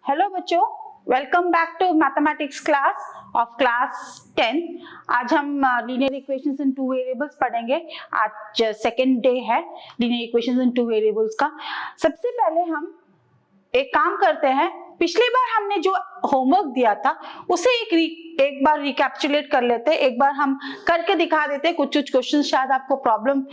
Hello बच्चों, welcome back to mathematics class of class 10। आज हम linear equations in two variables पढ़ेंगे। आज सेकेंड डे है linear equations in two variables का। सबसे पहले हम एक काम करते हैं, पिछली बार हमने जो होमवर्क दिया था उसे एक बार रिकैप्चुलेट कर लेते हैं, एक बार हम करके दिखा देते हैं। कुछ क्वेश्चन शायद आपको प्रॉब्लम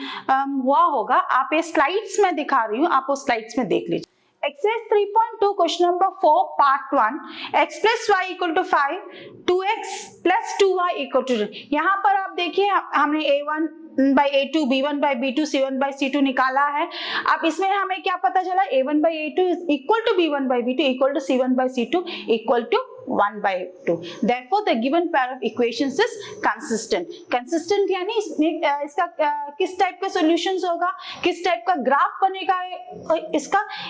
हुआ होगा। आप ये स्लाइड्स में दिखा रही हूँ, आप उस स्लाइड्स में देख लीजिए। Exercise 3.2 question number 4 part 1 x plus y equal to 5 2x plus 2y equal to 0। यहाँ पर आप देखिए हमने a1 by a2 b1 by b2 c1 by c2 निकाला है। अब इसमें हमें क्या पता चला, a1 by a2 is equal to b1 by b2 equal to c1 by c2 equal to 1 by 2। Therefore, the given pair of equations is consistent। Consistent यानी इसका किस टाइप का सॉल्यूशंस होगा, किस टाइप का ग्राफ बनेगा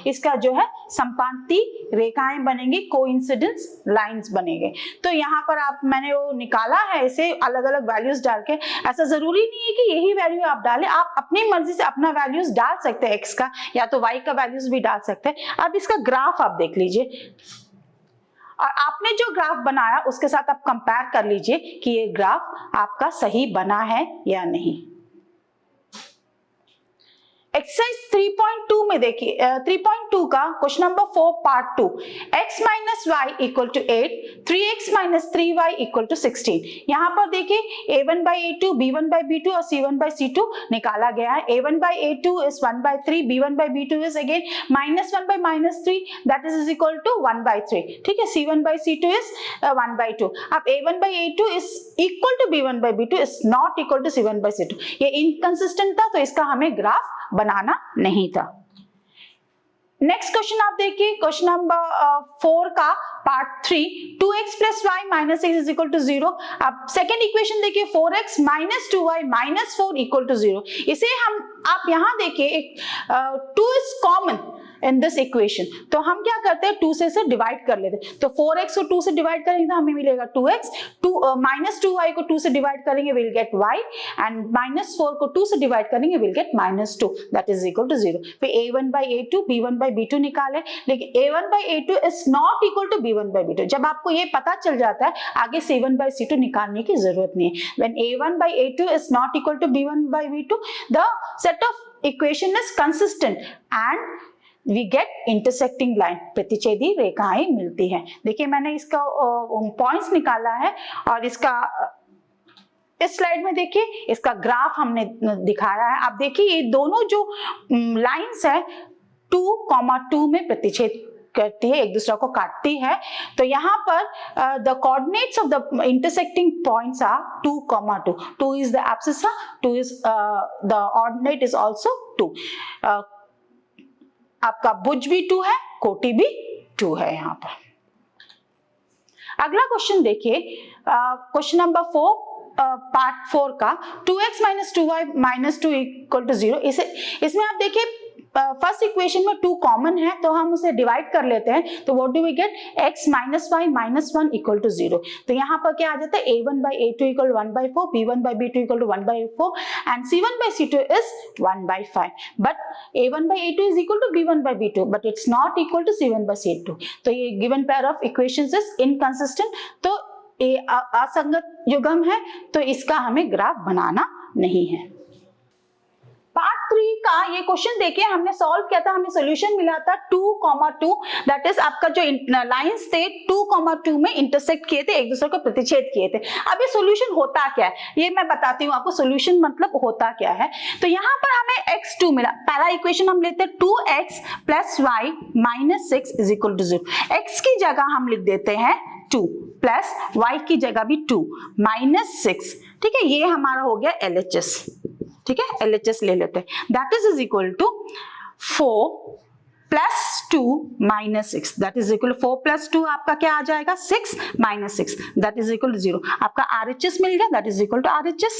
इसका जो है संपाती रेखाएं बनेंगी, कोइंसिडेंस लाइंस बनेंगे। तो यहाँ पर मैंने वो निकाला है, इसे अलग अलग वैल्यूज डाल के। ऐसा जरूरी नहीं है कि यही वैल्यू आप डालें, आप अपनी मर्जी से अपना वैल्यूज डाल सकते हैं, एक्स का या तो वाई का वैल्यूज भी डाल सकते हैं। अब इसका ग्राफ आप देख लीजिए और आपने जो ग्राफ बनाया उसके साथ आप कंपेयर कर लीजिए कि ये ग्राफ आपका सही बना है या नहीं। एक्सरसाइज 3.2 में देखिए 3.2 का question number 4 part 2 x minus y equal to 8 3x minus 3y equal to 16। यहाँ पर देखिए a1 by a2 b1 by b2 और c1 by c2 निकाला गया है। a1 by a2 is 1 by 3 b1 by b2 is again minus 1 by minus 3 that is equal to 1 by 3। ठीक है, c1 by c2 is 1 by 2। अब a1 by a2 is equal to b1 by b2 is not equal to c1 by c2। ये inconsistent था तो इसका हमें graph बनाना नहीं था। नेक्स्ट क्वेश्चन आप देखिए क्वेश्चन नंबर 4 का part 3 2x plus y minus 6 is equal to 0। अब सेकेंड इक्वेशन देखिए 4x minus 2y minus 4 equal to 0। इसे आप यहां देखिए 2 is common in this equation, तो हम क्या करते हैं 2 से इसे डिवाइड कर लेते हैं। तो 4x को 2 से डिवाइड करेंगे तो हमें मिलेगा 2x, minus 2y को 2 से डिवाइड करेंगे will get y and minus 4 को 2 से डिवाइड करेंगे will get minus 2 that is equal to 0। फिर a1 by a2 b1 by b2 निकाले, लेकिन a1 by a2 is not equal to b1 by b2। जब आपको ये पता चल जाता है आगे c1 by c2 निकालने की जरूरत नहीं है। when a1 by a2 is not equal to b1 by b2 the set of equation is consistent and we get intersecting line, प्रतिच्छेदी रेखाएं मिलती हैं। देखिए मैंने इसका पॉइंट्स निकाला है और इसका इस स्लाइड में देखिए इसका ग्राफ हमने दिखाया है। आप देखिए ये दोनों जो लाइंस है 2,2 में प्रतिच्छेद करती है, एक दूसरा को काटती है। तो यहाँ पर the coordinates of the intersecting points are 2,2। 2 is the abscissa, 2 is the ordinate is also 2। आपका भुज भी 2 है, कोटि भी 2 है। यहाँ पर अगला क्वेश्चन देखिए क्वेश्चन नंबर 4 पार्ट 4 का 2x minus 2y minus 2 equal to 0। इसमें आप देखिए फर्स्ट इक्वेशन में 2 कॉमन है तो हम उसे डिवाइड कर लेते हैं। तो what do we get x minus y minus 1 equal to 0। तो यहाँ पर क्या आ जाता है a1 by a2 equal to 1 by 4 b1 by b2 equal to 1 by 4 and c1 by c2 is 1 by 5। but a1 by a2 is equal to b1 by b2 but it's not equal to c1 by c2। तो ये given pair of equations is inconsistent, तो ये असंगत युग्म है, तो इसका हमें ग्राफ बनाना नहीं है। पार्ट 3 का ये क्वेश्चन देखिए हमने सॉल्व किया था, हमें सॉल्यूशन मिला था 2,2 दैट इज आपका जो लाइंस थे 2,2 में इंटरसेक्ट किए थे, एक दूसरे को प्रतिच्छेद किए थे। अब ये सॉल्यूशन होता क्या है ये मैं बताती हूँ आपको, सॉल्यूशन मतलब होता क्या है। तो यहाँ पर हमें x2 मिला, पहला इक्वेशन हम लेते हैं 2x plus y minus 6 is equal to 0। x की जगह हम लिख देते हैं 2 प्लस y की जगह भी 2 माइनस 6। ठीक है, ये हमारा हो गया LHS। ठीक है, LHS ले लेते हैं, that is equal to 4 plus 2 minus 6 that is equal 4 plus 2 आपका क्या आ जाएगा 6 minus 6 that is equal to 0। आपका RHS मिल गया, that is equal to RHS।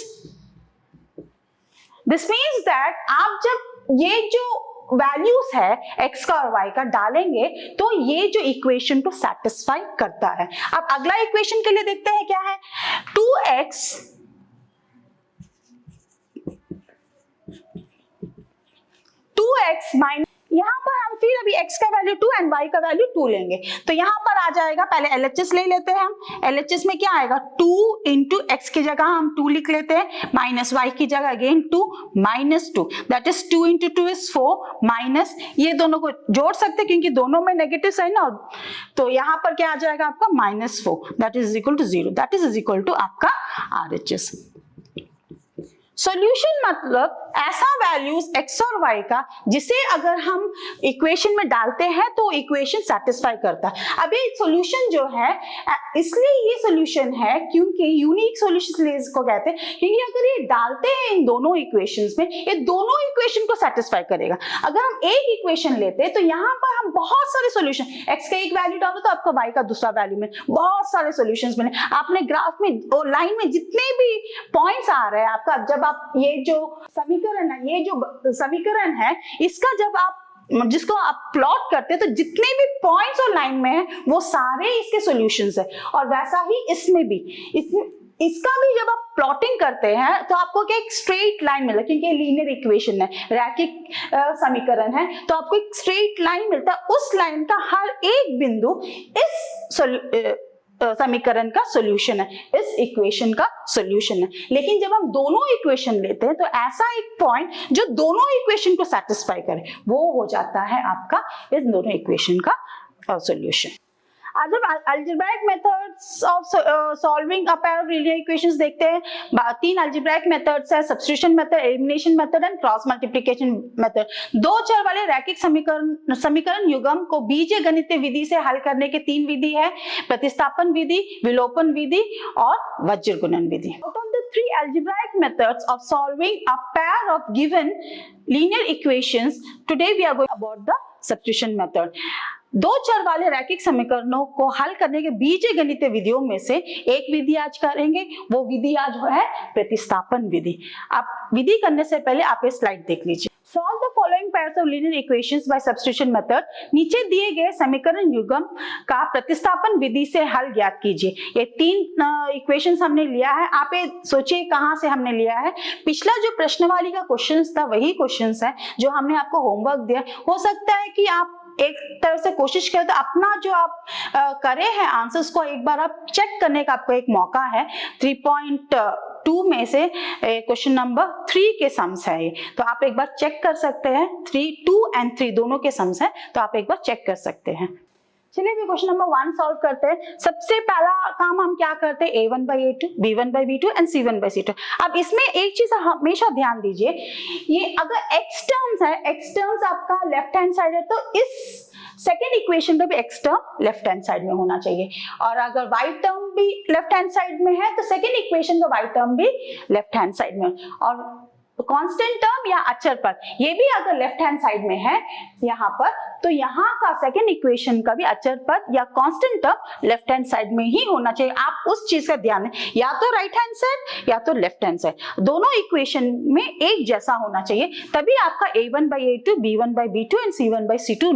This means that आप जब ये जो वैल्यूज है x का और y का डालेंगे तो ये जो इक्वेशन को सेटिस्फाई करता है। अब अगला इक्वेशन के लिए देखते हैं क्या है 2x माइनस, यहाँ पर हम फिर भी x का वैल्यू 2 एंड y का वैल्यू 2 लेंगे। तो यहाँ पर आ जाएगा, पहले LHS ले लेते हैं हम। LHS में क्या आएगा, 2 इंटू एक्स की जगह हम 2 लिख लेते हैं, माइनस y की जगह again 2 minus 2, that is 2 into 2 is 4 minus, ये दोनों को जोड़ सकते हैं क्योंकि दोनों में नेगेटिव साइन ना, तो यहाँ पर क्या आ जाएगा आपका -4, that is equal to 0, that is equal to आपका RHS। सॉल्यूशन मतलब ऐसा वैल्यूज x और y का जिसे अगर हम इक्वेशन में डालते हैं तो इक्वेशन सेटिस्फाई करता है। अब ये सॉल्यूशन जो है, इसलिए ये सॉल्यूशन है क्योंकि यूनिक सॉल्यूशन इसको कहते हैं, क्योंकि अगर ये डालते हैं इन दोनों इक्वेशंस में, ये दोनों इक्वेशन को सेटिस्फाई करेगा। अगर हम एक इक्वेशन लेते हैं तो यहाँ पर हम बहुत सारे सॉल्यूशन, x का एक वैल्यू डालो तो आपको y का दूसरा वैल्यू में बहुत सारे सॉल्यूशंस मिले। आपने ग्राफ में और लाइन में जितने भी पॉइंट्स आ रहे हैं आपका, जब आप ये जो समीकरण है, ये जो समीकरण है, इसका जब आप जिसको आप प्लॉट करते हैं तो जितने भी पॉइंट्स और लाइन में है वो सारे इसके सॉल्यूशंस है। और वैसा ही इसमें भी, इसका भी जब आप प्लॉटिंग करते हैं तो आपको क्या एक स्ट्रेट लाइन मिलेगा, क्योंकि लीनियर इक्वेशन है, रैखिक समीकरण है, तो आपको एक स्ट्रेट लाइन मिलता है। उस लाइन का हर एक बिंदु इस समीकरण का सॉल्यूशन है, इस इक्वेशन का सॉल्यूशन है। लेकिन जब हम दोनों इक्वेशन लेते हैं तो ऐसा एक पॉइंट जो दोनों इक्वेशन को सेटिस्फाई करे, वो हो जाता है आपका इस दोनों इक्वेशन का सॉल्यूशन। आज हम algebraic methods of solving a pair of linear equations देखते हैं। 3 अलजेब्राइक मेथड्स है, substitution method, elimination method and cross multiplication method. 2 चर वाले रैखिक समीकरण युग्म को बीजगणितीय विधि से हल करने के 3 विधि है, प्रतिस्थापन विधि, विलोपन विधि और वज्र गुणन विधि। Out of the 3 algebraic methods of solving a pair of given linear equations, today we are going about the substitution method। 2 चर वाले रैखिक समीकरणों को हल करने के बीजगणितीय विधियों में से एक विधि आज करेंगे, वो विधि आज है प्रतिस्थापन विधि। आप विधि करने से पहले आप ये स्लाइड देख लीजिए। Solve the following pairs of linear equations by substitution method। नीचे दिए गए समीकरण युग्म का प्रतिस्थापन विधि से हल ज्ञात कीजिए। ये 3 इक्वेशंस हमने लिया है। आप ये सोचिए कहाँ से हमने लिया है। पिछला जो प्रश्नवाली का क्वेश्चंस था वही क्वेश्चंस है जो हमने आपको होमवर्क दिया। हो सकता है कि आप एक तरह से कोशिश करें तो अपना जो आप करे हैं आंसर्स को एक बार आप चेक करने का आपको एक मौका है। 3.2 में से क्वेश्चन नंबर 3 के सम्स है ये, तो आप एक बार चेक कर सकते हैं। 2 एंड 3 दोनों के सम्स हैं, तो आप एक बार चेक कर सकते हैं। चलिए भी क्वेश्चन नंबर 1 सॉल्व करते हैं। सबसे पहला काम हम क्या करते हैं, a1/a2, b1/b2 एंड c1/c2। अब इसमें एक चीज हमेशा ध्यान दीजिए, ये अगर x टर्म्स है, x टर्म्स आपका लेफ्ट हैंड साइड है तो इस सेकेंड इक्वेशन का भी x term left hand side में होना चाहिए, और अगर y टर्म भी लेफ्ट हैंड साइड में है तो सेकेंड इक्वेशन का y टर्म भी लेफ्ट हैंड साइड में, और कांस्टेंट टर्म या अचर पद ये भी अगर लेफ्ट हैंड साइड में है यहाँ पर, तो यहाँ का सेकेंड इक्वेशन का भी अचर पद या constant term left hand side में ही होना चाहिए। आप उस चीज का ध्यान दें, या तो राइट हैंड साइड या तो लेफ्ट हैंड साइड, दोनों इक्वेशन में एक जैसा होना चाहिए, तभी आपका a1/a2, b1/b2 एंड c1/c2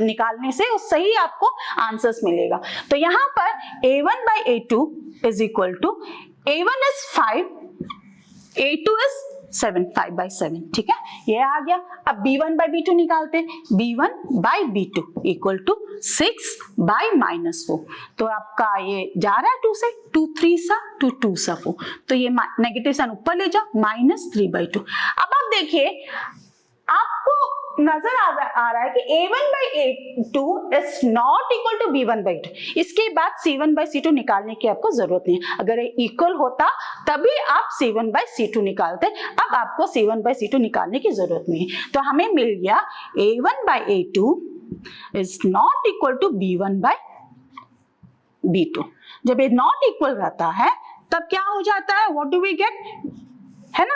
निकालने से सही आपको आंसर्स मिलेगा। तो यहाँ पर a1/a2 is equal to a1 is 5, a2 is 7, 5/7, ठीक है, ये आ गया। अब b1/b2 निकालते हैं, b1/b2 इक्वल टू 6/-4, तो आपका ये जा रहा है 2 से, 2 3 सा 2 2 सा 4, तो ये नेगेटिव साइन ऊपर ले जाओ, -3/2। अब आप देखिए, आपको नजर आ रहा है कि a1/a2 is not equal to b1/2, इसके बाद c1/c2 निकालने की आपको जरूरत नहीं है। अगर ये इक्वल होता तभी आप c1/c2 निकालते, अब आपको c1/c2 निकालने की जरूरत नहीं है। तो हमें मिल गया a1/a2 is not equal to b1/b2। जब ये नॉट इक्वल रहता है तब क्या हो जाता है, व्हाट डू वी गेट, है ना।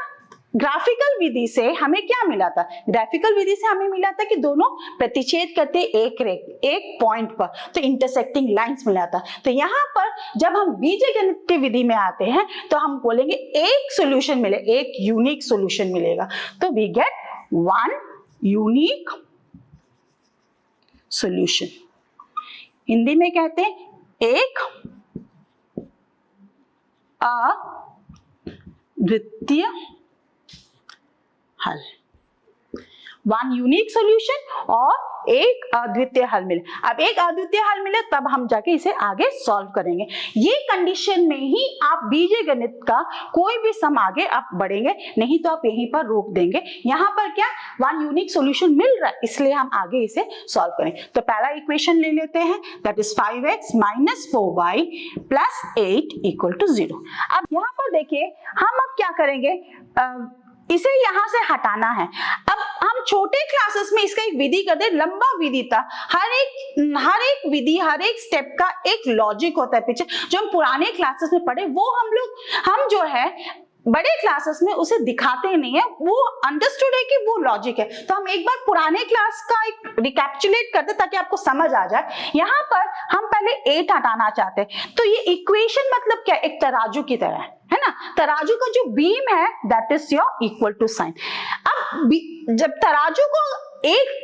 ग्राफिकल विधि से हमें क्या मिला था, ग्राफिकल विधि से हमें मिला था कि दोनों प्रतिच्छेद करते एक पॉइंट पर, तो इंटरसेक्टिंग लाइंस मिला था। तो यहाँ पर जब हम बीजगणितीय विधि में आते हैं तो हम बोलेंगे एक सॉल्यूशन मिले, एक यूनिक सॉल्यूशन मिलेगा, तो we get 1 unique solution. Hindi में कहते हैं एक अद्वितीय हल, वन यूनिक सॉल्यूशन और एक अद्वितीय हल मिले। अब एक अद्वितीय हल मिले तब हम जाके इसे आगे सॉल्व करेंगे। ये कंडीशन में ही आप बीजगणित का कोई भी सम आगे आप बढ़ेंगे, नहीं तो आप यहीं पर रोक देंगे। यहाँ पर क्या वन यूनिक सॉल्यूशन मिल रहा है, इसलिए हम आगे इसे सॉल्व करेंगे। तो पहला इक्वेशन ले लेते हैं, that is 5x minus 4y plus 8 equal to 0। अब यहाँ पर देखिए हम अब क्या करेंगे, इसे यहां से हटाना है। अब हम छोटे क्लासेस में इसका एक विधि कर दे, लंबा विधि था, हर एक विधि हर एक स्टेप का एक लॉजिक होता है पीछे, जो हम पुराने क्लासेस में पढ़े वो हम जो है बड़े क्लासेस में उसे दिखाते नहीं है, वो अंडरस्टूड है कि वो लॉजिक है। तो हम एक बार पुराने क्लास का एक रिकैप्चुलेट करते ताकि आपको समझ आ जाए। यहाँ पर हम पहले 8 हटाना चाहते हैं, तो ये इक्वेशन मतलब क्या, एक तराजू की तरह है ना। तराजू का जो बीम है that is your equal to sign. अब जब तराजू को एक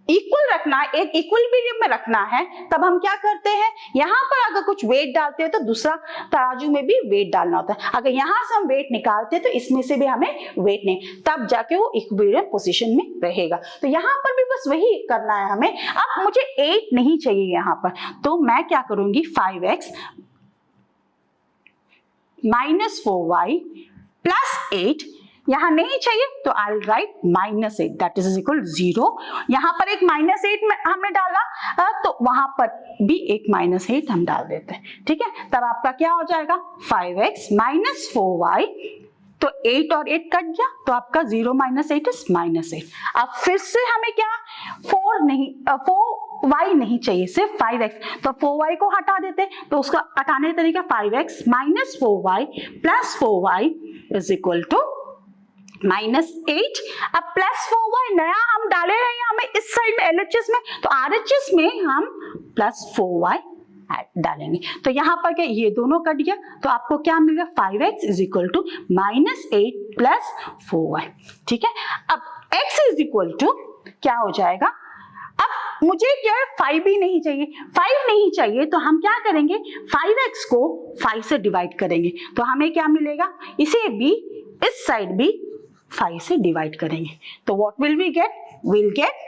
इक्वल रखना है, एक इक्विलिब्रियम में रखना है, तब हम क्या करते हैं, यहां पर अगर कुछ वेट डालते हैं तो दूसरा तराजू में भी वेट डालना होता है। अगर यहां से हम वेट निकालते हैं तो इसमें से भी हमें वेट नहीं, तब जाके वो इक्विलिब्रियम पोजीशन में रहेगा। तो यहां पर भी बस वही करना है हमें। अब मुझे 8 नहीं चाहिए यहां पर, तो मैं क्या करूंगी, 5x माइनस 4y प्लस 8, यहां नहीं चाहिए तो I will write minus 8 that is equal 0। यहां पर एक माइनस 8 हमने डाला, तो वहां पर भी एक माइनस 8 हम डाल देते हैं, ठीक है। तब आपका क्या हो जाएगा, 5x माइनस 4y, तो 8 और 8 कट गया, तो आपका 0 माइनस 8 इज माइनस 8। अब फिर से हमें क्या, 4y नहीं चाहिए, सिर्फ 5x, तो 4y को हटा देते, तो उसका हटाने का तरीका 5x minus 4y plus 4y is equal to minus 8। अब प्लस 4y नया हम डाले हैं हमें इस साइड में LHS में, तो RHS में हम प्लस 4y डालेंगे। तो यहाँ पर क्या, ये दोनों कट गया, तो आपको क्या मिलेगा, 5x is equal to minus 8 plus 4y, ठीक है। अब x इज इक्वल टू क्या हो जाएगा, अब मुझे क्या है, 5 भी नहीं चाहिए, 5 नहीं चाहिए, तो हम क्या करेंगे, 5x को 5 से डिवाइड करेंगे, तो हमें क्या मिलेगा, इसे भी इस साइड भी 5 से डिवाइड करेंगे, तो what will we get, will get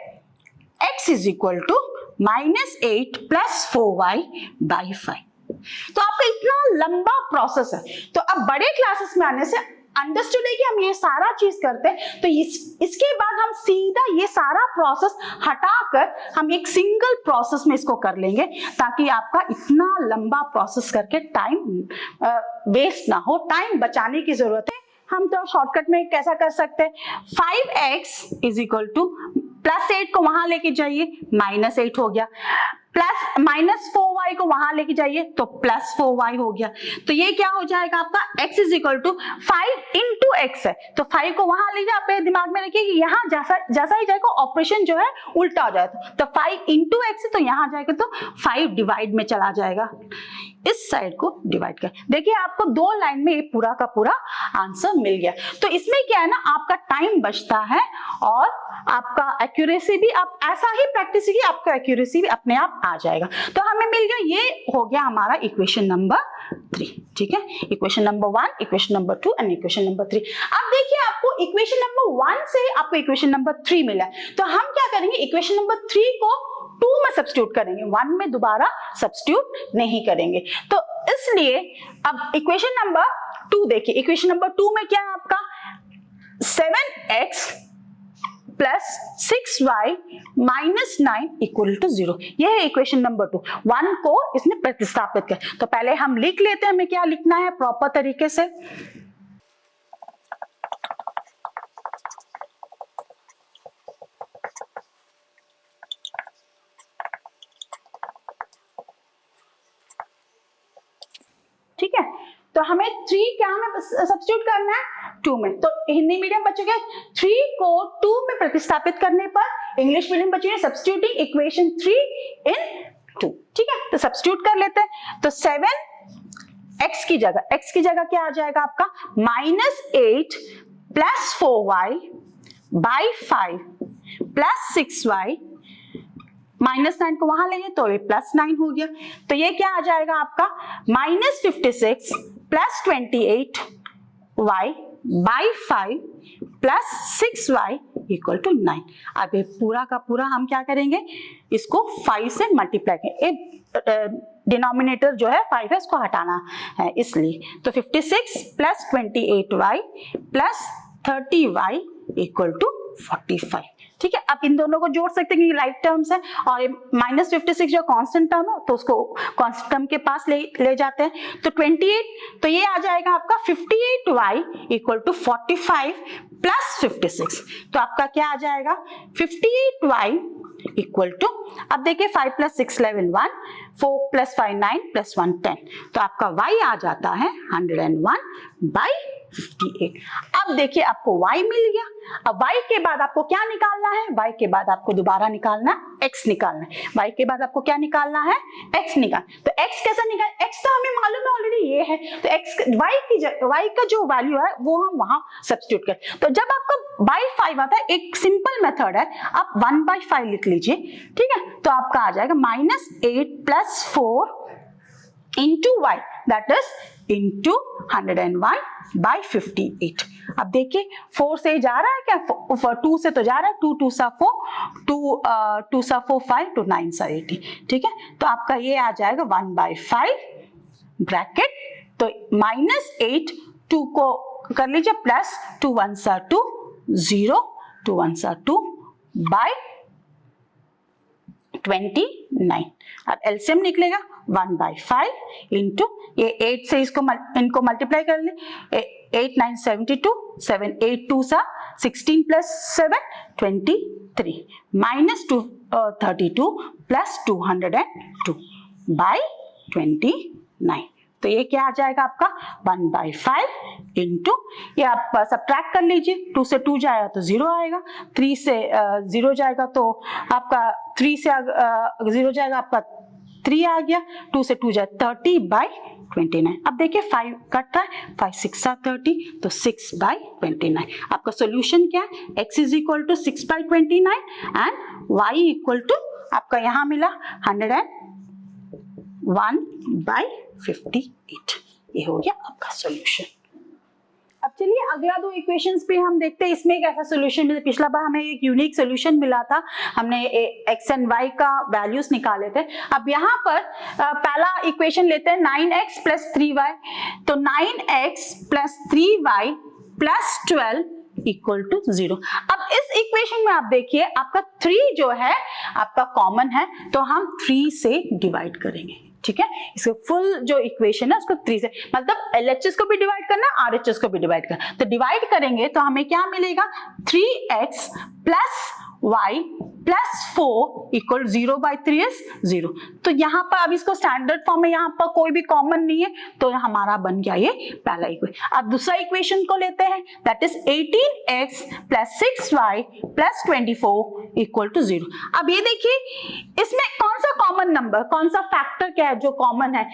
x is equal to minus 8 plus 4y by 5। तो आपका इतना लंबा प्रोसेस है, तो अब बड़े क्लासेस में आने से अंडरस्टूड है कि हम ये सारा चीज करते हैं, तो इसके बाद हम सीधा ये सारा प्रोसेस हटाकर हम एक सिंगल प्रोसेस में इसको कर लेंगे, ताकि आपका इतना लंबा प्रोसेस करके टाइम वेस्ट ना हो, टाइम बचाने की जरूरत है। हम तो शॉर्टकट में कैसा कर सकते हैं, 5x is equal two plus 8 को वहां लेके जाइए, माइनस 8 हो गया, प्लस माइनस 4y को वहां लेके जाइए तो प्लस 4y हो गया। तो ये क्या हो जाएगा आपका, x is equal to 5 into x है, तो 5 को वहां ले जाए, अपने दिमाग में रखिए कि यहाँ जैसा ही जाएगा ऑपरेशन जो है उल्टा हो जाएगा, तो 5 इंटू एक्स है, तो यहाँ जाएगा तो 5 डिवाइड में चला जाएगा, इस साइड को डिवाइड कर। देखिए आपको 2 लाइन में ये पूरा का पूरा आंसर मिल गया। तो इसमें क्या है ना, आपका टाइम बचता है और आपका एक्यूरेसी भी, आप ऐसा ही प्रैक्टिस कीजिए, आपका एक्यूरेसी भी अपने आप आ जाएगा। तो हमें मिल गया, ये हो गया हमारा इक्वेशन नंबर 3, ठीक है। Equation number 1, equation number 2 and equation number 3। अब देखिए आपको इक्वेशन नंबर 1 से आपको इक्वेशन नंबर 3 मिला, तो हम क्या करेंगे, इक्वेशन नंबर 3 को 2 में सब्स्टिट्यूट करेंगे, 1 में दोबारा सब्स्टिट्यूट नहीं करेंगे। तो इसलिए अब इक्वेशन नंबर 2 देखिए, इक्वेशन नंबर 2 में क्या है आपका, 7x plus 6y minus 9 equal to 0, यह है इक्वेशन नंबर 2। 1 को इसमें प्रतिस्थापित कर, तो पहले हम लिख लेते हैं हमें क्या लिखना है प्रॉपर तरीके से। ठीक है, तो हमें 3 क्या में सब्स्टिट्यूट करना है, 2 में। तो हिंदी मीडियम बच्चों के 3 को 2 में प्रतिस्थापित करने पर इंग्लिश मीडियम बच्चों ने सब्स्टिट्यूटिंग इक्वेशन 3 इन 2, ठीक है। तो सब्स्टिट्यूट कर लेते हैं, तो 7x की जगह क्या आ जाएगा आपका, minus 8 plus 4y by 5 plus 6y, minus 9 को वहां लेंगे तो ये प्लस 9 हो गया। तो ये क्या आ जाएगा आपका, -56 plus 28y by 5 plus 6y equal to 9। अब ये पूरा का पूरा हम क्या करेंगे, इसको 5 से मल्टीप्लाई करेंगे। डिनोमिनेटर जो है 5 है, इसको हटाना है इसलिए। तो 56 plus 28y plus 30y equal to 45। ठीक है, अब इन दोनों को जोड़ सकते हैं क्योंकि राइट टर्म्स है, और माइनस 56 जो कांस्टेंट टर्म है तो उसको कांस्टेंट टर्म के पास ले जाते हैं। तो 28, तो ये आ जाएगा आपका 58y इक्वल टू 45 प्लस 56। तो आपका क्या आ जाएगा 58y इक्वल टू, अब देखिए 5 प्लस 6 11 1, 4 प्लस 5 9 प्लस 1 10। तो आपका y आ जाता है 101/58। अब देखिए आपको y मिल गया। अब y के बाद आपको क्या निकालना है, y के बाद आपको दोबारा निकालना x निकालना है। y के बाद आपको क्या निकालना है, x निकाल। तो x कैसा निकाल, x तो हमें मालूम है ऑलरेडी ये है, तो x y का जो वैल्यू है वो हम वहां सब्स्टिट्यूट करें। तो जब आपका बाई 5 आता है, एक सिंपल मेथड है, आप 1/5 लिख लीजिए। ठीक है, तो आपका आ जाएगा -8 + 4 into y, that is into 101/58। अब देखिए 4 से जा रहा है क्या, 2 से तो जा रहा है, 2 2 सा 4, 2 सा 4 5, 2 9 सा 18। ठीक है, तो आपका ये आ जाएगा 1/5 ब्रैकेट, तो -8, 2 को कर लीजिए प्लस 2 1 सा 2 0, 2 1 सा 2 बाय 29। अब एलसीएम निकलेगा 1/5 इंटू ये 8 से इनको मल्टीप्लाई कर ले, 8 9 72, 7 8 2 सा 16 प्लस 7 23 माइनस 32 प्लस 202 बाय 29। तो ये क्या आ जाएगा आपका 1/5 इंटू, ये आप सब्ट्रैक्ट कर लीजिए, 2 से 2 जाएगा तो 0 आएगा, 3 से 0 जाएगा तो आपका 3 से 0 जाएगा, आपका 3 आ गया, 2 से 2 जाए 30/29। अब देखिए 5 कट रहा है, 5 6 30, तो 6/29। आपका सोल्यूशन क्या है, x is equal to 6/29 and y equal to आपका यहाँ मिला 101/58। ये हो गया आपका सॉल्यूशन। अब चलिए अगला 2 इक्वेशंस पे हम देखते हैं, इसमें एक ऐसा सॉल्यूशन मिला, पिछला बार हमें एक यूनिक सॉल्यूशन मिला था, हमने x एंड y का वैल्यूज निकाले थे। अब यहाँ पर पहला इक्वेशन लेते हैं 9x + 3y, तो 9x + 3y + 12 इक्वल टू 0। अब इस इक्वेशन में आप देखिए आपका 3 जो है आपका कॉमन है, तो हम 3 से डिवाइड करेंगे। ठीक है, इसको फुल जो इक्वेशन है उसको 3 से, मतलब LHS को भी डिवाइड करना, RHS को भी डिवाइड करना। तो डिवाइड करेंगे तो हमें क्या मिलेगा, 3x + y + 4 इक्वल 0/3 इज 0। तो यहाँ पर अब इसको स्टैंडर्ड फॉर्म में, यहाँ पर कोई भी कॉमन नहीं है, तो हमारा बन गया ये पहला इक्वेशन। अब दूसरा इक्वेशन को लेते हैं, that is 18x + 6y + 24 equal to 0। अब ये देखिए इसमें कौन सा कॉमन नंबर, कौन सा फैक्टर क्या है जो कॉमन है,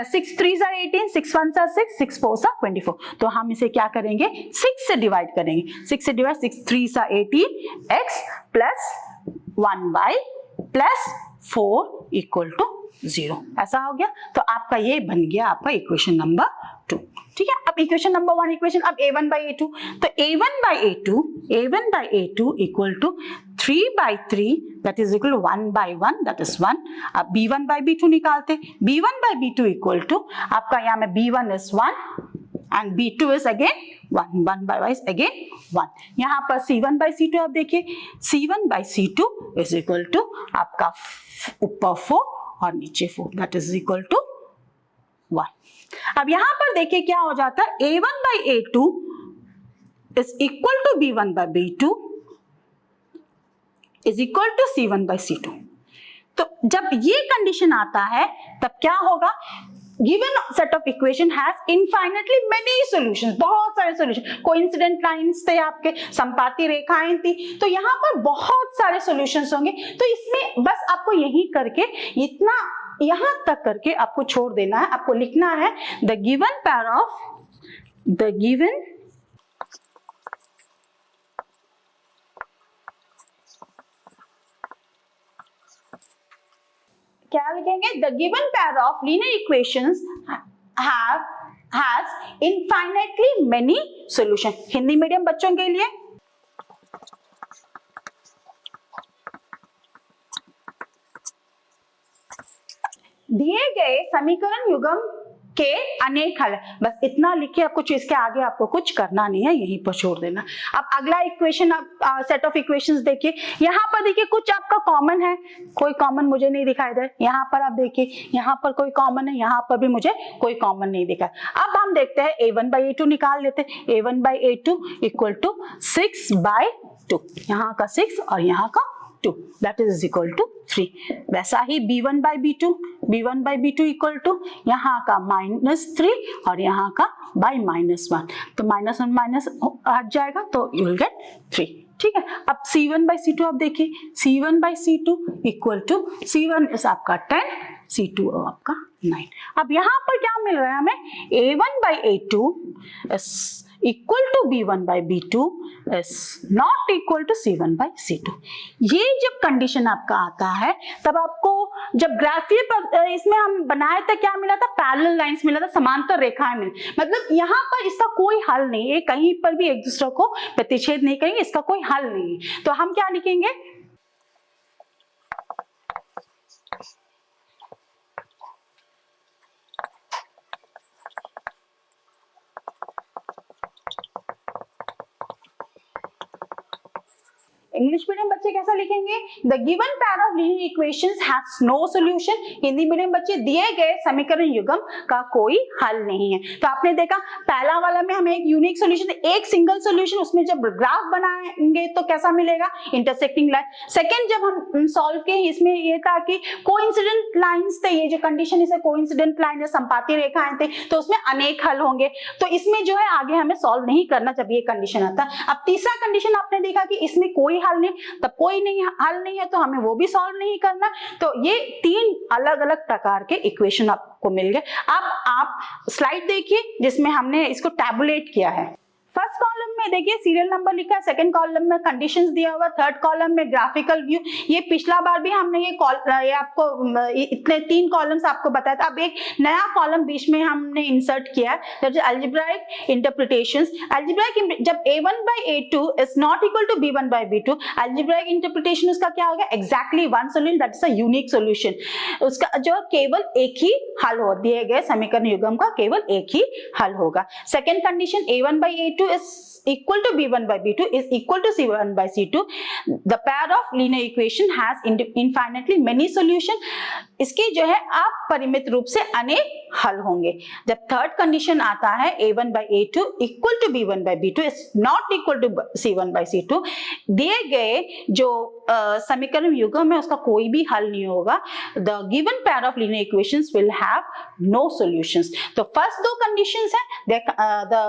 6 3 = 18, 6 1 = 6, 6 4 = 24। तो हम इसे क्या करेंगे, 6 से डिवाइड करेंगे, 6 से divide, 6 3 = 18, x + 1y + 4 equal to 0। ऐसा हो गया, तो आपका ये बन गया आपका इक्वेशन नंबर 2। ठीक है, अब इक्वेशन नंबर 1 इक्वेशन, अब a1/a2, तो a1/a2 equal to 3/3 that is equal to 1/1 that is 1। अब b1/b2 निकालते, b1/b2 इक्वल टू आपका यहाँ में b1 is 1 and b2 is again 1, 1/y is again 1। यहाँ पर c1/c2 आप देखिए, c1/c2 is equal to आपका ऊपर 4 और नीचे 4 that is equal to 1। अब यहाँ पर देखिए क्या हो जाता है, a1/a2 is equal to b1/b2 is equal to c1/c2। तो जब ये कंडीशन आता है तब क्या होगा, given set of equation has infinitely many solutions, बहुत सारे solution, coincident lines थे आपके, संपाती रेखाएं थी, तो यहाँ पर बहुत सारे solutions होंगे। तो इसमें बस आपको यही करके इतना यहाँ तक करके आपको छोड़ देना है, आपको लिखना है the given pair of क्या लिखेंगे, the given pair of linear equations has infinitely many solutions। Hindi medium बच्चों के लिए दिए गए समीकरण युग्म के अनेक हल, बस इतना लिखिए, आपको इसके आगे आपको कुछ करना नहीं है, यहीं पर छोड़ देना। अब अगला इक्वेशन, आप सेट ऑफ इक्वेशंस देखिए, यहाँ पर देखिए कुछ आपका कॉमन है, कोई कॉमन मुझे नहीं दिखाई दे, यहाँ पर आप देखिए यहाँ पर कोई कॉमन है, यहाँ पर भी मुझे कोई कॉमन नहीं दिखा। अब हम देखते हैं a1/a2 निकाल लेते हैं, a1/a2 इक्वल टू 6/2, यहाँ का 6 और यहाँ का 2, that is equal to 3। वैसा ही b1/b2 इक्वल टू यहाँ का -3 और यहाँ का by -1, तो -1 माइनस हट जाएगा तो you will get 3। ठीक है, अब c1/c2 आप देखिए, c1/c2 इक्वल टू c1 इस आपका 10, c2 आपका 9। अब यहाँ पर क्या मिल रहा है हमें, a1/a2 equal to b1/b2 is not equal to c1/c2। ये जब कंडीशन आपका आता है तब आपको, जब ग्राफीय इसमें हम बनाए थे क्या मिला था, पैरेलल लाइंस मिला था, समांतर रेखाएं मिली, मतलब यहाँ पर इसका कोई हल नहीं है, कहीं पर भी एक दूसरे को प्रतिच्छेद नहीं करेंगे, इसका कोई हल नहीं है। तो हम क्या लिखेंगे, इंग्लिश मीडियम बच्चे कैसा लिखेंगे, the given pair of linear equations has no solution. Hindi medium बच्चे, दिए गए समीकरण युग्म का कोई हल नहीं है। तो आपने देखा पहला वाला में हमें एक यूनिक सॉल्यूशन, एक सिंगल सॉल्यूशन, उसमें जब ग्राफ बनाएंगे तो कैसा मिलेगा, इंटरसेक्टिंग लाइन। सेकंड जब हम सॉल्व किए, इसमें ये था कि कोइंसिडेंट लाइंस थे, ये जो कंडीशन इसे कोइंसिडेंट लाइन है, संपाती रेखाएं थे, तो उसमें अनेक हल होंगे। तो इसमें जो है आगे हमें सॉल्व नहीं करना जब ये कंडीशन आता है। अब तीसरा कंडीशन आपने देखा कि इसमें कोई हल नहीं, तब कोई नहीं हल नहीं है तो हमें वो भी सॉल्व नहीं करना। तो ये 3 अलग अलग प्रकार के इक्वेशन आपको मिल गए। अब आप स्लाइड देखिए जिसमें हमने इसको टैबुलेट किया है। फर्स्ट कॉलम में देखिए सीरियल नंबर लिखा है, सेकंड कॉलम में कंडीशंस दिया हुआ, थर्ड कॉलम में ग्राफिकल व्यू। ये पिछला बार भी हमने ये आपको इतने 3 कॉलम्स आपको बताया था। अब एक नया कॉलम बीच में हमने इंसर्ट किया है, that is algebraic interpretations. Algebraic जब a1/a2 is not equal to b1/b2, algebraic interpretation उसका क्या होगा, exactly one solution, that is a unique solution. उसका जो केवल एक ही हल हो, दिए गए समीकरण युग्म का केवल एक ही हल होगा। Second condition, a1/a2 is equal to b1/b2 is equal to c1/c2, the pair of linear equation has infinitely many solution। इसके जो है आप परिमित रूप से अनेक हल होंगे। जब थर्ड कंडीशन आता है a1/a2 equal to b1/b2 is not equal to c1/c2, दिए गए जो समीकरण युग्म है उसका कोई भी हल नहीं होगा। the given pair of linear equations will have no solutions। तो फर्स्ट 2 कंडीशंस है, the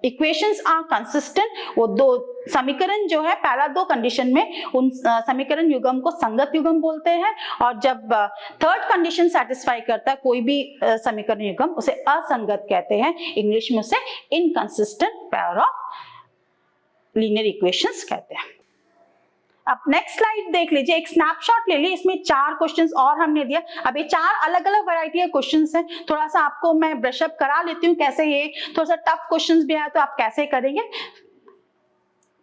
equations are consistent, वो 2 समीकरण जो है पहला 2 कंडीशन में उन समीकरण युग्म को संगत युग्म बोलते हैं, और जब थर्ड कंडीशन सेटिस्फाई करता है कोई भी समीकरण युग्म उसे असंगत कहते हैं, इंग्लिश में उसे inconsistent pair of linear equations कहते हैं। अब नेक्स्ट स्लाइड देख लीजिए, एक स्नैपशॉट ले ली, इसमें 4 क्वेश्चंस और हमने दिया। अब ये 4 अलग अलग वैरायटी के क्वेश्चंस हैं, थोड़ा सा आपको मैं ब्रश अप करा लेती हूँ कैसे, ये थोड़ा सा टफ क्वेश्चंस भी आया तो आप कैसे करेंगे।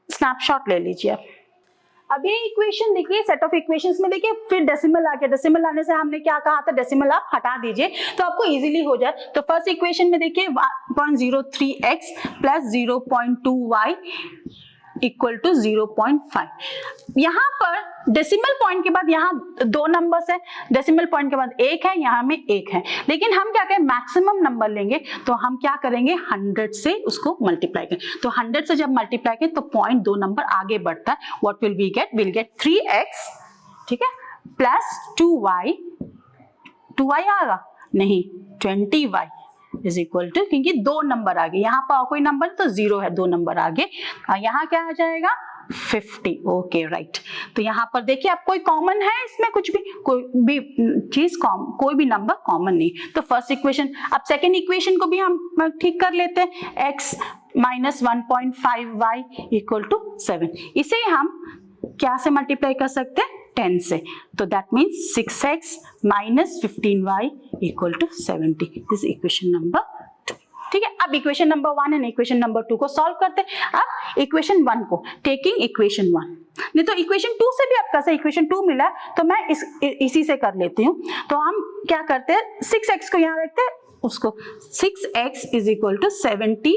स्नैपशॉट ले लीजिए। अब ये इक्वेशन देखिए, सेट ऑफ इक्वेशंस में देखिए फिर डेसिमल आ गया, डेसिमल आने से हमने क्या कहा था, डेसिमल आप हटा दीजिए तो आपको इजीली हो जाए। तो फर्स्ट इक्वेशन में देखिए 1.03x plus 0.2y equal to 0.5। यहाँ पर डेसिमल पॉइंट के बाद यहाँ 2 नंबर्स है, डेसिमल पॉइंट के बाद 1 है, यहाँ में 1 है, लेकिन हम क्या करें मैक्सिमम नंबर लेंगे तो हम क्या करेंगे 100 से उसको मल्टीप्लाई करें। तो 100 से जब मल्टीप्लाई करें तो 0.2 नंबर आगे बढ़ता है। What will we get, will get 3x, ठीक है, प्लस 2y आएगा नहीं 20y इज इक्वल टू, क्योंकि 2 नंबर आगे, यहाँ पर कोई नंबर तो 0 है, 2 नंबर आगे, यहाँ क्या आ जाएगा 50। Okay right. तो यहाँ पर देखिए आप कोई कॉमन है इसमें, कुछ भी कोई भी चीज कोई भी नंबर कॉमन नहीं। तो फर्स्ट इक्वेशन। अब सेकेंड इक्वेशन को भी हम ठीक कर लेते हैं, x minus 1.5y equal to 7। इसे हम क्या से मल्टीप्लाई कर सकते हैं, 10 से। तो that means 6x minus 15y equal to 70। This equation number 2। ठीक है, अब equation number 1 and equation number 2 को सॉल्व करते हैं। अब इक्वेशन 1 को टेकिंग इक्वेशन 1, नहीं तो इक्वेशन 2 से भी आपका से इक्वेशन 2 मिला तो मैं इसी से कर लेती हूँ। तो हम क्या करते हैं, 6x को यहाँ रखते हैं, उसको 6x is equal to 70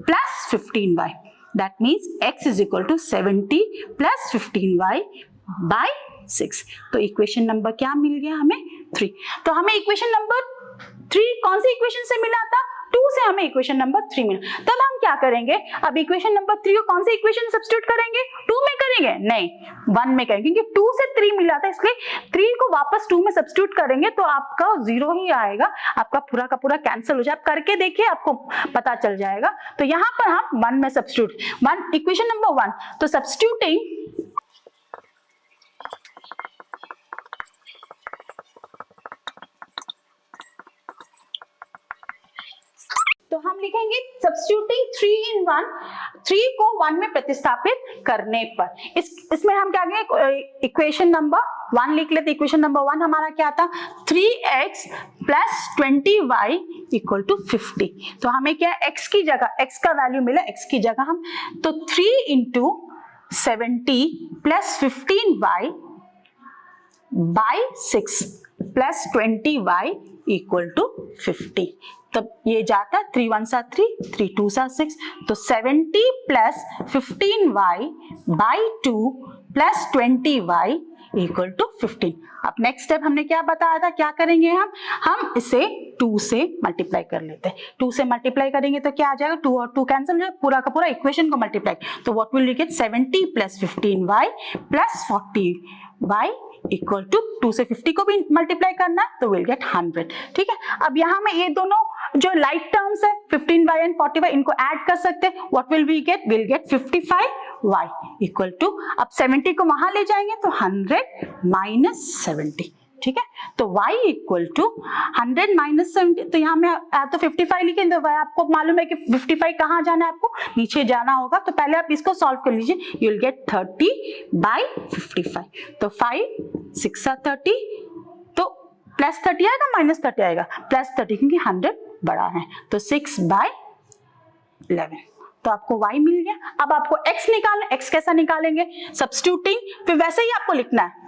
plus 15y, that means x is equal to 70 plus 15y by 6। तो इक्वेशन नंबर क्या मिल गया हमें, 3। तो हमें इक्वेशन नंबर 3 कौन सी इक्वेशन से मिला था, 2 से हमें इक्वेशन नंबर 3 मिला। तब हम क्या करेंगे, अब इक्वेशन नंबर 3 को कौन सी इक्वेशन सब्स्टिट्यूट करेंगे, 2 में करेंगे, नहीं 1 में करेंगे, क्योंकि 2 से 3 मिला था, इसलिए 3 को वापस 2 में सब्स्टिट्यूट करेंगे तो आपका 0 ही आएगा, आपका पूरा का पूरा कैंसिल हो जाए। आप करके देखिए, आपको पता चल जाएगा। तो यहाँ पर हम 1 में सब्स्टिट्यूट, इक्वेशन नंबर 1, तो सब्स्टिट्यूटिंग तो हम लिखेंगे सब्स्टिट्यूटिंग 3 in 1, 3 को 1 में प्रतिस्थापित करने पर, इसमें हम क्या करेंगे, इक्वेशन नंबर 1 लिख लेते। इक्वेशन नंबर 1 हमारा क्या था, 3x plus 20y equal to 50। तो हमें क्या, x की जगह, x का वैल्यू मिला, x की जगह हम, तो 3 into 70 plus 15y by 6 plus 20y equal to 50। तब ये जाता है 3 1 सा 3, 3 2 सा 6, तो 70 plus 15y by 2 plus 20y equal to 15। अब नेक्स्ट स्टेप हमने क्या बताया था, क्या करेंगे हम इसे 2 से मल्टीप्लाई कर लेते हैं। 2 से मल्टीप्लाई करेंगे तो क्या आ जाएगा, 2 और 2 कैंसिल हो जाएगा, पूरा का पूरा इक्वेशन को मल्टीप्लाई, तो what will you get, 70 plus 15y plus 40y equal to 2 से 50 को भी मल्टीप्लाई करना है तो विल गेट 100। ठीक है, अब यहाँ में ये दोनों जो लाइक टर्म्स है 15y एंड 40y, इनको ऐड कर सकते हैं। What will we get, will get 55y equal to, अब 70 को वहां ले जाएंगे तो 100 माइनस 70। ठीक है, तो y इक्वल टू 100 माइनस 70, तो यहाँ में तो 55 लिखे, तो आपको मालूम है कि 55 कहाँ जाना है, आपको नीचे जाना होगा, तो पहले आप इसको सॉल्व कर लीजिए, यू विल गेट 30 बाई 55। तो 5 6 30, तो प्लस 30 आएगा माइनस 30 आएगा, प्लस 30 क्योंकि 100 बड़ा है, तो 6 बाई 11, तो आपको y मिल गया। अब आपको x निकालना, x कैसा निकालेंगे, सब्स्टिट्यूटिंग, फिर वैसे ही आपको लिखना है।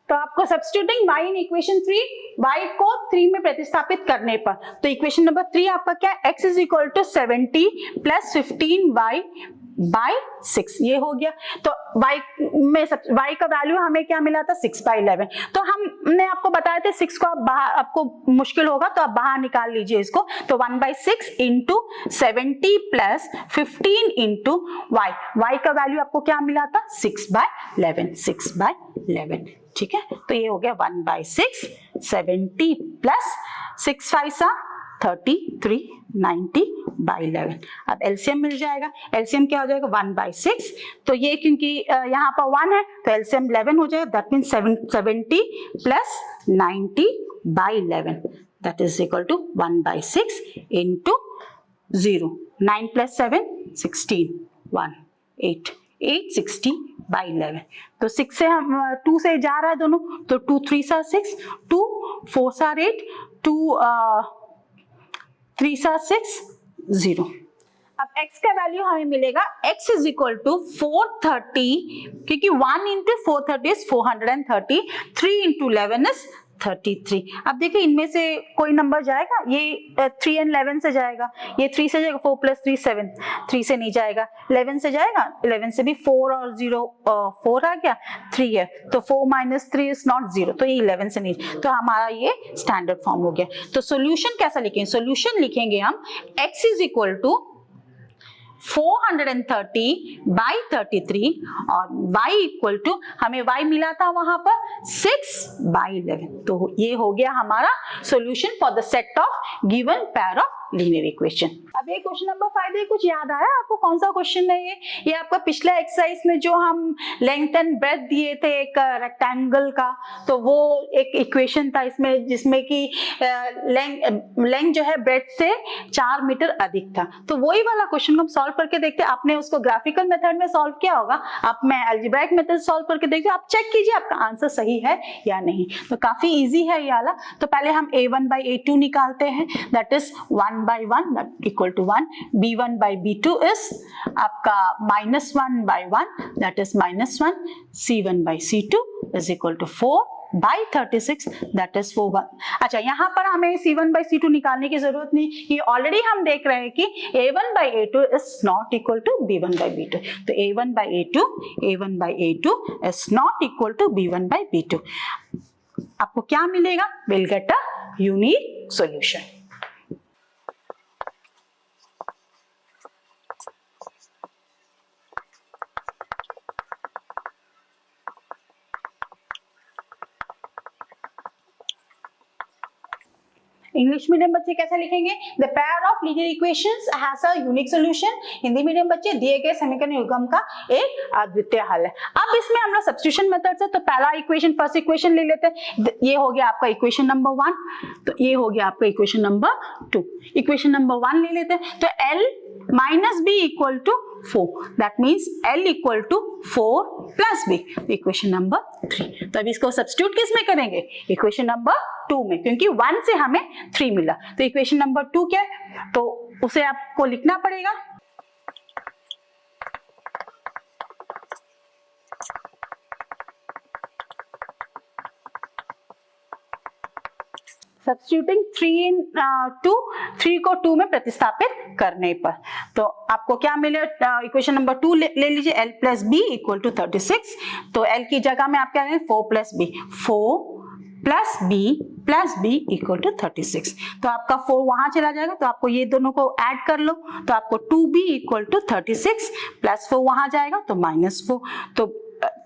तो आपको सब्स्टिट्यूटिंग y इन इक्वेशन 3, y को 3 में प्रतिस्थापित करने पर, तो इक्वेशन नंबर 3 आपका क्या है, x is equal to 70 plus 15y by 6, ये हो गया। तो y में y का वैल्यू हमें क्या मिला था, 6 बाई 11। तो हमने आपको बताया था 6 को आप आपको मुश्किल होगा तो आप बाहर निकाल लीजिए इसको, तो 1 by 6 into 70 plus 15 into y का वैल्यू आपको क्या मिला था, 6 बाई 11, 6 बाई 11। ठीक है, तो ये हो गया 1 बाई 6, 70 प्लस 6 5 सा 33, 90 बाई 11। अब एलसीएम मिल जाएगा, एलसीएम क्या हो जाएगा, 1 बाई 6, तो ये क्योंकि यहाँ पर 1 है तो एलसीएम 11 हो जाएगा, that means 70 plus 90 by 11, that is equal to 1 by 6 into 0, 9 plus 7 16, 1 8, 860 by 11। तो 6 से हम 2 से जा रहा है दोनों, तो 2 3 सा 6, 2 4 सा 8, 2 3 सा 6, 0। अब x का वैल्यू हमें मिलेगा, x इज इक्वल टू 430, क्योंकि 1 इंटू 430 इज 430, 3 इंटू 11 इज 33। अब देखिए इनमें से कोई नंबर जाएगा, ये 3 and 11 से जाएगा, ये 3 से जाएगा, 4 प्लस 3 7, 3 से नहीं जाएगा, 11 से जाएगा, 11 से भी 4 और 0 4 आ गया, 3 है, तो 4 माइनस 3 इज नॉट 0, तो ये 11 से नहीं, तो हमारा ये स्टैंडर्ड फॉर्म हो गया। तो सोल्यूशन कैसा लिखेंगे, सोल्यूशन लिखेंगे हम x is equal to 430 by 33 और y इक्वल टू, हमें y मिला था वहां पर 6 बाई 11, तो ये हो गया हमारा solution for the set of given pair of linear equation. अब ये क्वेश्चन नंबर 5 है, कुछ याद आया आपको कौन सा क्वेश्चन है ये आपका पिछला एक्सरसाइज में जो हम लेंथ एंड ब्रेथ दिए थे एक रेक्टेंगल का, तो वो एक इक्वेशन था इसमें जिसमें कि लेंथ जो है ब्रेथ से 4 मीटर अधिक था। तो वही वाला क्वेश्चन हम सॉल्व करके देखते हैं। आपने उसको ग्राफिकल मेथड में सॉल्व किया होगा, आप मैं अलजेब्राइक मेथड सॉल्व करके देखते आप चेक कीजिए आपका आंसर सही है या नहीं। तो काफी इजी है ये वाला। तो पहले हम a1/a2 निकालते हैं, that is 1/1 equal to 1, b1 by b2 is आपका -1/1 that is -1, c1 by c2 is equal to 4/36 that is 4। अच्छा, यहाँ पर हमें c1/c2 निकालने की जरूरत नहीं, ये ऑलरेडी हम देख रहे हैं कि a1/a2 is not equal to b1/b2। तो a1/a2 is not equal to b1/b2। आपको क्या मिलेगा? Will get a unique solution. English medium बच्चे कैसे लिखेंगे? The pair of linear equations has a unique solution. Hindi medium बच्चे दिए गए समीकरण युग्म का एक अद्वितीय हल है। अब इसमें हम लोग सब्स्टिट्यूशन मेथड से, तो पहला इक्वेशन फर्स्ट इक्वेशन ले लेते हैं। ये हो गया आपका इक्वेशन नंबर 1, तो ये हो गया आपका इक्वेशन नंबर 2। इक्वेशन नंबर 1 ले लेते हैं, तो L minus b equal to 4, that means L equal to 4 plus b, equation number 3। तो अब इसको सब्स्टिट्यूट किस में करेंगे? इक्वेशन नंबर 2 में, क्योंकि 1 से हमें 3 मिला। तो इक्वेशन नंबर 2 क्या है, तो उसे आपको लिखना पड़ेगा। सब्स्टिट्यूटिंग 3 in 2, 3 को 2 में प्रतिस्थापित करने पर, तो आपको क्या मिले? इक्वेशन नंबर 2 ले लीजिए, L plus b equal to 36। तो L की जगह में आप क्या लेंगे? 4 plus b, 4 plus b equal to 36। तो आपका 4 वहां चला जाएगा, तो आपको ये दोनों को ऐड कर लो, तो आपको 2b equal to 36 प्लस 4 वहां जाएगा तो -4, तो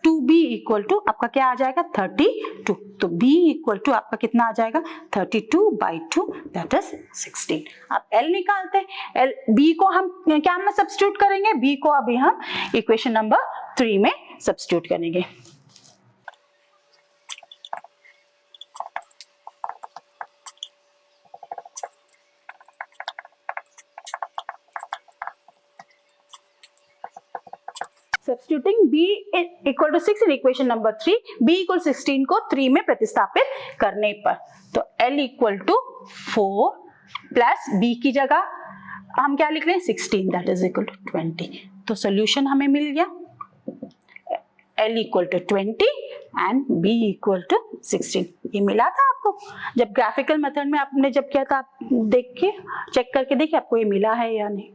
2b इक्वल टू आपका क्या आ जाएगा? 32। तो b इक्वल टू आपका कितना आ जाएगा? 32/2 दैट इज 16। अब l निकालते हैं। b को हम क्या में सब्स्टिट्यूट करेंगे? b को अभी हम इक्वेशन नंबर 3 में सब्स्टिट्यूट करेंगे। Substituting b equal to 6 in equation number 3, b equal 16 को 3 में प्रतिस्थापित करने पर, तो L equal to 4 plus b की जगह हम क्या लिख रहे हैं? 16 that is equal to 20। तो सॉल्यूशन हमें मिल गया, L equal to 20 and b equal to 16। ये मिला था आपको जब ग्राफिकल मेथड में आपने जब किया था, आप देख के चेक करके देखिए आपको ये मिला है या नहीं।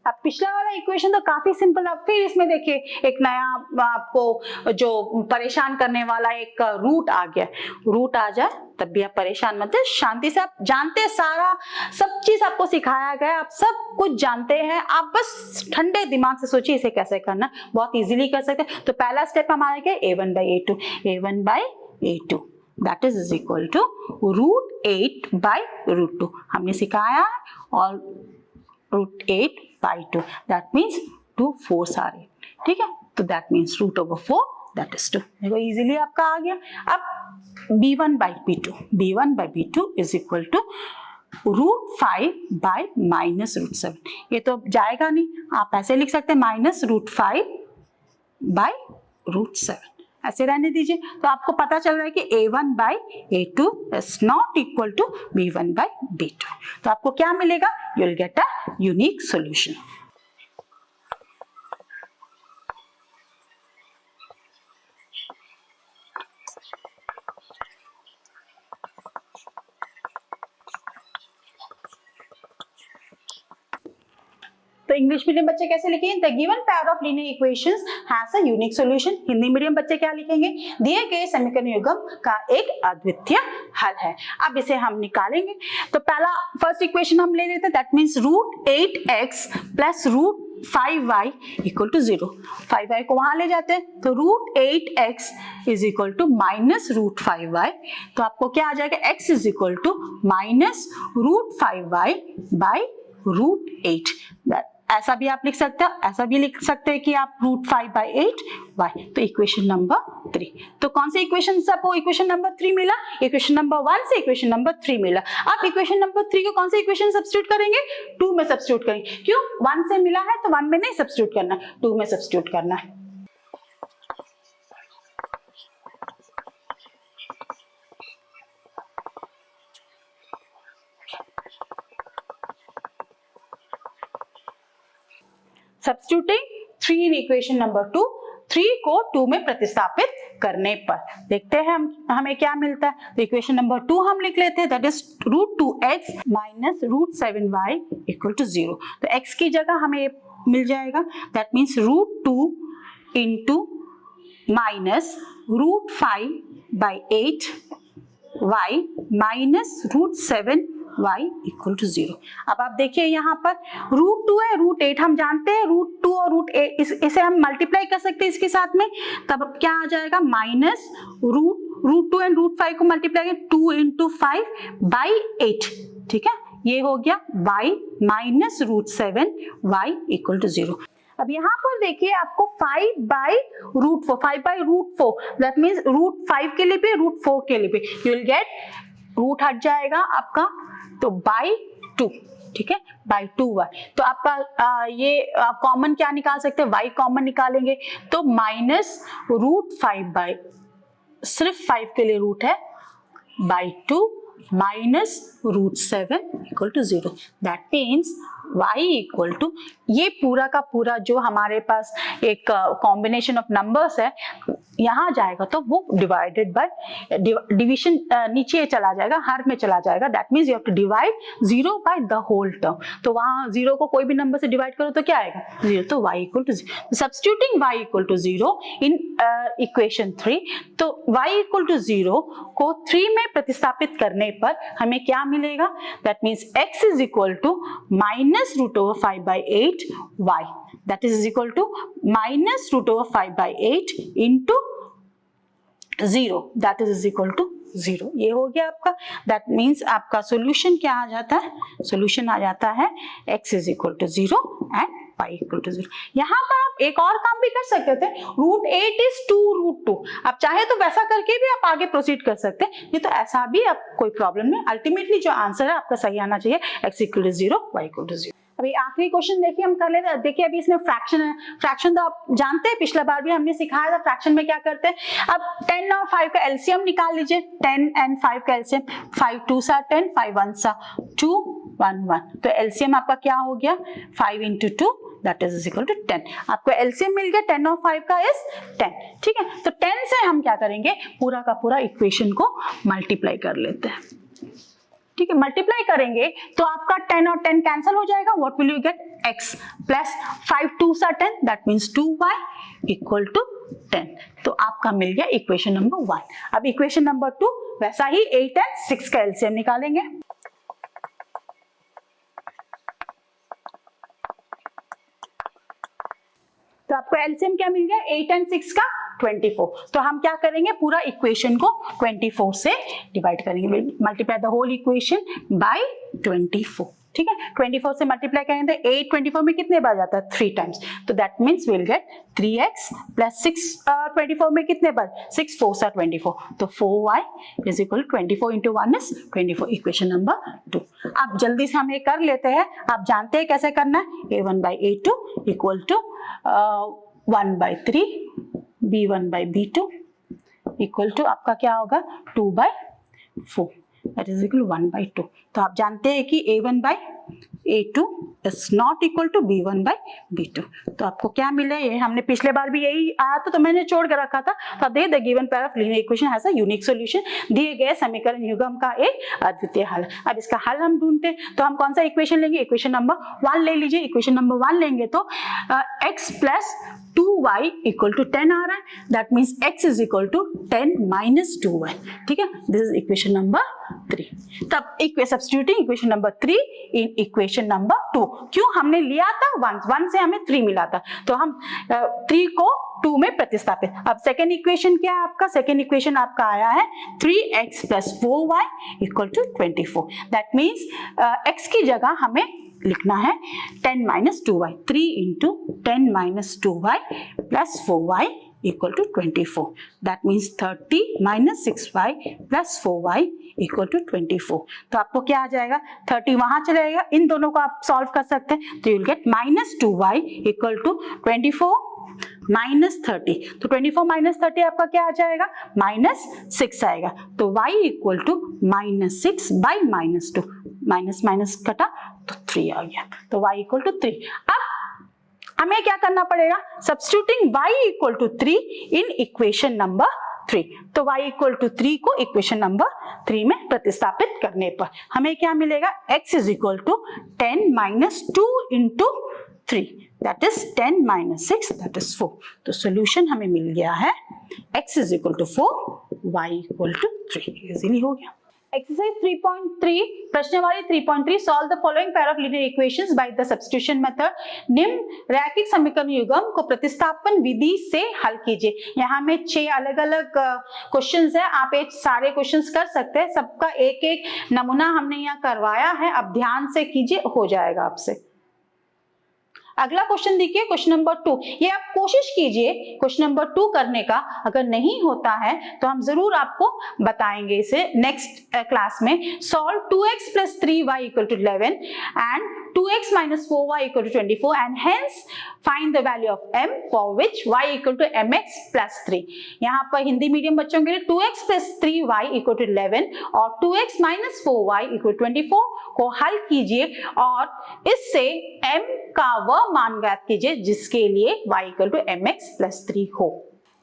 अब पिछला वाला इक्वेशन तो काफी सिंपल। अब फिर इसमें देखिए एक नया आपको जो परेशान करने वाला एक रूट आ गया। रूट आ जाए तब भी आप परेशान मत, शांति से, आप जानते हैं सारा सब चीज आपको सिखाया गया, आप सब कुछ जानते हैं, आप बस ठंडे दिमाग से सोचिए इसे कैसे करना, बहुत इजीली कर सकते हैं। तो पहला स्टेप हमारा क्या है? a1/a2, a1/a2 that is equal to √8/√2 हमने सिखाया है, और √8/2 that means 2 4s are 8, ठीक है? तो that means √4 that is 2। देखो इजीली आपका आ गया। अब b1/b2 is equal to √5/-√7। ये तो जाएगा नहीं, आप ऐसे लिख सकते हैं -√5/√7, ऐसे रहने दीजिए। तो आपको पता चल रहा है कि a1/a2 is not equal to b1/b2। तो आपको क्या मिलेगा? You'll get a unique solution। तो इंग्लिश मीडियम बच्चे कैसे लिखेंगे? The given pair of linear equations has a unique solution. Hindi medium बच्चे क्या लिखेंगे? दिए गए समीकरण युग्म का एक अद्वितीय हल है। अब इसे हम निकालेंगे। तो पहला फर्स्ट इक्वेशन हम ले लेते हैं, that means √8x plus 5y equal to 0। 5y को वहां ले जाते हैं तो √8x is equal to minus √5y। तो आपको क्या आ जाएगा, x is equal to minus √5y by √8। ऐसा भी आप लिख सकते हो, ऐसा भी लिख सकते हैं कि आप √5/8y। तो इक्वेशन नंबर 3। तो कौन से इक्वेशन से आपको इक्वेशन नंबर 3 मिला? इक्वेशन नंबर 1 से इक्वेशन नंबर 3 मिला। आप इक्वेशन नंबर 3 को कौन से इक्वेशन सब्स्टिट्यूट करेंगे? 2 में सब्स्टिट्यूट करेंगे। क्यों? 1 से मिला है तो 1 में नहीं सब्स्टिट्यूट करना, 2 में सब्स्टिट्यूट करना है। सब्स्टिट्यूटिंग 3 इन इक्वेशन नंबर 2, 3 को 2 में प्रतिस्थापित करने पर देखते हैं हमें क्या मिलता है। तो इक्वेशन नंबर 2 हम लिख लेते हैं, that is √2x minus √7y equal to 0। तो x की जगह हमें ये मिल जाएगा, that means √2 into minus √5/8 y minus √7y equal to 0। अब आप देखिए यहाँ पर √2 है, √8 हम जानते हैं, √2 और √8 इसे हम मल्टीप्लाई कर सकते हैं इसके साथ में, तब क्या आ जाएगा माइनस √2 एंड √5 को मल्टीप्लाई करें 2 इंटू 5/8। ठीक है, ये हो गया y minus √7y equal to 0। अब यहाँ पर देखिए आपको 5/√4 दैट मीन्स √5 के लिए भी √4 के लिए भी यू विल गेट रूट हट जाएगा आपका, तो बाई 2। ठीक है, बाई 2y। तो आपका ये आप कॉमन क्या निकाल सकते हैं, y कॉमन निकालेंगे तो माइनस √5 सिर्फ 5 के लिए रूट है by 2 minus √7 equal to 0। That means y equal to ये पूरा का पूरा जो हमारे पास एक कॉम्बिनेशन ऑफ नंबर्स है यहाँ जाएगा तो वो डिवाइडेड बाय डिवीजन नीचे चला जाएगा, हर में चला जाएगा। That means you have to divide 0 by the whole term. तो वहां 0 को कोई भी नंबर से डिवाइड करो तो क्या आएगा 0, तो y equal to 0। Substituting y equal to 0 in equation 3, तो y इक्वल टू 0 को 3 में प्रतिस्थापित करने पर हमें क्या मिलेगा, that means x is equal to minus √5/8 y, that is equal to minus √5/8 into 0, that is equal to 0। ये हो गया आपका, दैट मीन्स आपका सोल्यूशन क्या आ जाता है, सोल्यूशन आ जाता है x is equal to 0 and y equal to 0। यहाँ पर आप एक और काम भी कर सकते थे, √8 is 2√2। आप चाहे तो वैसा करके भी आप आगे प्रोसीड कर सकते हैं, नहीं तो ऐसा भी आप कोई प्रॉब्लम नहीं। अल्टीमेटली जो आंसर है आपका सही आना चाहिए, x equal to 0 y equal to 0। अभी आखिरी क्वेश्चन देखिए हम कर लेते हैं। देखिए अभी इसमें फ्रैक्शन है, फ्रैक्शन तो आप जानते हैं, पिछला बार भी हमने सिखाया था फ्रैक्शन में क्या करते हैं। अब 10 और 5 का एलसीएम निकाल लीजिए, 10 एंड 5 का एलसीएम, 5 2 सा 10, 5 1 सा 2 1 1। तो एलसीएम आपका क्या हो गया 5 into 2 that is equal to 10। आपको एलसीएम मिल गया 10 और 5 का इज 10। ठीक है, तो 10 से हम क्या करेंगे, पूरा का पूरा इक्वेशन को मल्टीप्लाई कर लेते हैं। ठीक है, मल्टीप्लाई करेंगे तो आपका 10 और 10 कैंसिल हो जाएगा, what will you gate x plus 5 2 सा 10 that means 2y equal to 10। तो आपका मिल गया इक्वेशन नंबर 1। अब इक्वेशन नंबर 2 वैसा ही 8 एंड 6 का एलसीएम निकालेंगे। तो आपको एलसीएम क्या मिल गया 8 एंड 6 का 24। तो हम क्या करेंगे, पूरा इक्वेशन को 24 से डिवाइड करेंगे, multiply the whole equation by 24। ठीक है, 24 से मल्टीप्लाई करेंगे तो 8 24 में कितने बार जाता है 3 टाइम्स, तो that means will get 3x plus 6 24 में कितने बार 6 4 सा 24, तो 4y is equal 24 into 1 is 24, equation number 2। आप जल्दी से हम ये कर लेते हैं, आप जानते हैं कैसे करना है। a1/a2 equal to 1/3 b1/b2 equal to आपका क्या होगा 2/4 दैट इज इक्वल 1/2। तो आप जानते हैं कि a1/a2 is not equal to b1/b2। तो आपको क्या मिला, ये हमने पिछले बार भी यही आया था तो मैंने छोड़ कर रखा था। तो आप देखिए the given pair of linear equation has a unique solution, दिए गए समीकरण युग्म का एक अद्वितीय हल। अब इसका हल हम ढूंढते हैं, तो हम कौन सा इक्वेशन लेंगे, इक्वेशन नंबर 1 ले लीजिए। इक्वेशन नंबर 1 लेंगे तो x plus 2y equal to 10 आ रहा है, that means x is equal to 10 minus 2y। ठीक है, दिस इज इक्वेशन नंबर 3। तब substituting equation number 3 in equation number 2। क्यों? हमने लिया था 1 से हमें 3 मिला था, तो हम 3 को 2 में प्रतिस्थापित। अब सेकेंड इक्वेशन क्या है आपका? सेकेंड इक्वेशन आपका आया है 3x + 4y = 24। That means x की जगह हमें लिखना है 10 - 2y, 3 × 10 - 2y + 4y = 24। That means 30 - 6y + 4y = 24। तो आपको क्या आ जाएगा? 30 वहां चला जाएगा, इन दोनों को आप सॉल्व कर सकते हैं, तो यू विल गेट -2y = 24 - 30। तो 24 - 30 आपका क्या आ जाएगा? -6 आएगा। तो y = -6/-2, माइनस माइनस कटा तो 3 आ गया, तो y = 3। अब हमें क्या करना पड़ेगा? Substituting y = 3 in equation number 3। तो y = 3 को इक्वेशन नंबर 3 में प्रतिस्थापित करने पर हमें क्या मिलेगा? x = 10 - 2 × 3, that is 10 - 6, that is 4। तो सॉल्यूशन हमें मिल गया है x = 4, y = 3। इजीली हो गया। Exercise 3.3 प्रश्नवाली 3.3 solve the following pair of linear equations by the substitution method. निम्न रैखिक समीकरण युग्म को प्रतिस्थापन विधि से हल कीजिए। यहाँ में 6 अलग-अलग क्वेश्चंस है, आप एक सारे क्वेश्चंस कर सकते हैं, सबका एक एक नमूना हमने यहाँ करवाया है, अब ध्यान से कीजिए, हो जाएगा आपसे। अगला क्वेश्चन देखिए, क्वेश्चन नंबर 2। ये आप कोशिश कीजिए क्वेश्चन नंबर 2 करने का, अगर नहीं होता है तो हम जरूर आपको बताएंगे इसे नेक्स्ट क्लास में। Solve 2x + 3y = 11 and 2x - 4y = 24 and hence find the value of m for which y = mx + 3। यहाँ पर हिंदी मीडियम बच्चों के लिए 2x + 3y = 11 और 2x - 4y = 24 को हल कीजिए और इससे m का वह मान ज्ञात कीजिए जिसके लिए y = mx + 3 हो।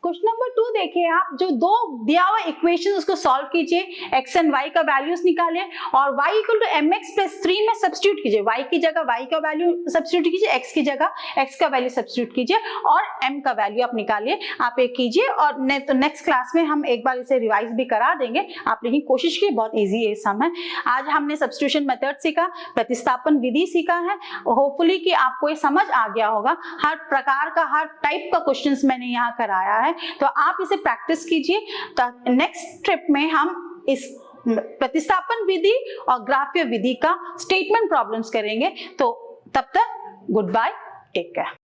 क्वेश्चन नंबर 2 देखिए आप, जो दो दिया हुआ इक्वेशन उसको सॉल्व कीजिए, x एंड y का वैल्यूज निकालिए और y = mx + 3 में सब्स्टिट्यूट कीजिए। y की जगह y का वैल्यू सब्स्टिट्यूट कीजिए, x की जगह x का वैल्यू सब्स्टिट्यूट कीजिए और m का वैल्यू आप निकालिए। आप एक कीजिए और तो नेक्स्ट क्लास में हम एक बार इसे रिवाइज भी करा देंगे, आप लेकिन कोशिश कीजिए, बहुत ईजी है सम है। आज हमने सब्स्टिट्यूशन मेथड सीखा, प्रतिस्थापन विधि सीखा है, होपफुली कि आपको ये समझ आ गया होगा। हर प्रकार का, हर टाइप का क्वेश्चंस मैंने यहाँ कराया है, तो आप इसे प्रैक्टिस कीजिए। नेक्स्ट ट्रिप में हम इस प्रतिस्थापन विधि और ग्राफ्य विधि का स्टेटमेंट प्रॉब्लम्स करेंगे। तो तब तक गुड बाय, टेक केयर।